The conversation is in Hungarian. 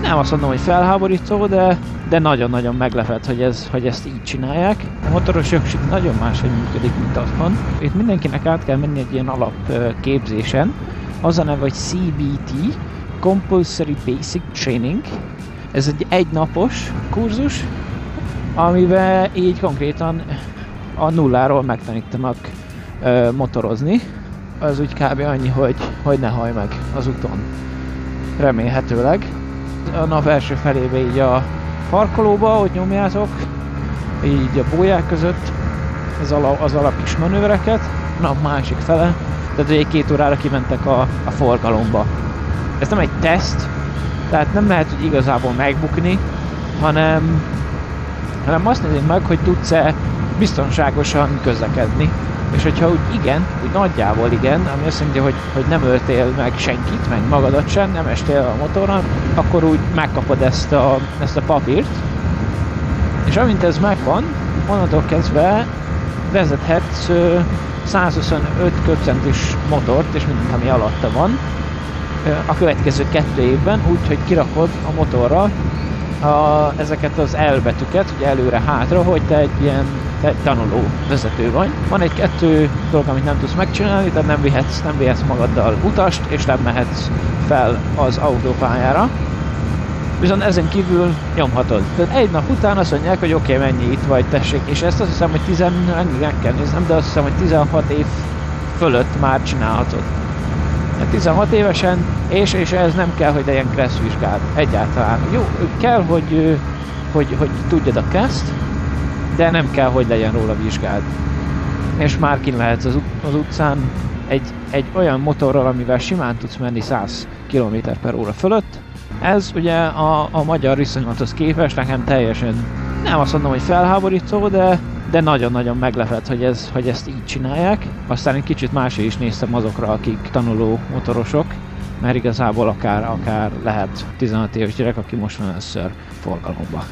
nem azt mondom, hogy felháborító, de nagyon-nagyon meglepett, hogy ezt így csinálják. A motoros jogsik nagyon máshogy működik, mint otthon. Itt mindenkinek át kell menni egy ilyen alapképzésen. Az a neve, hogy CBT, Compulsory Basic Training. Ez egy egynapos kurzus, amiben így konkrétan a nulláról megtanítanak motorozni. Az úgy kb. Annyi, hogy ne hajj meg az úton. Remélhetőleg. A nap első felébe így a parkolóba, ott nyomjátok, így a bóják között az alap kis manővereket, a nap másik fele, tehát egy 2 órára kimentek a forgalomba. Ez nem egy teszt, tehát nem lehet úgy igazából megbukni, hanem azt nézzük meg, hogy tudsz-e biztonságosan közlekedni. És hogyha úgy igen, úgy nagyjából igen, ami azt mondja, hogy nem öltél meg senkit, meg magadat sem, nem estél a motorral, akkor úgy megkapod ezt a papírt. És amint ez megvan, onnantól kezdve vezethetsz 125 köbcentis motort, és mindent, ami alatta van, a következő 2 évben, úgyhogy kirakod a motorra ezeket az elbetűket, ugye előre-hátra, hogy te egy tanuló vezető vagy. Van egy-2 dolog, amit nem tudsz megcsinálni, tehát nem vihetsz magaddal utast, és nem mehetsz fel az autópályára. Viszont ezen kívül nyomhatod. Tehát egy nap után azt mondják, hogy oké, mennyi itt vagy, tessék, és ezt azt hiszem, hogy meg kell néznem, de azt hiszem, hogy 16 év fölött már csinálhatod. 16 évesen, és ez nem kell, hogy legyen KRESZ vizsgád egyáltalán. Jó, kell, hogy tudjad a KRESZ-t, de nem kell, hogy legyen róla vizsgád. És már kint lehetsz az utcán egy olyan motorral, amivel simán tudsz menni 100 km/h fölött. Ez ugye a magyar viszonylathoz képest nekem teljesen, nem azt mondom, hogy felháborító, de nagyon-nagyon meglepett, hogy ezt így csinálják. Aztán egy kicsit máshogy is néztem azokra, akik tanuló motorosok, mert igazából akár lehet 16 éves gyerek, aki most van először forgalomba.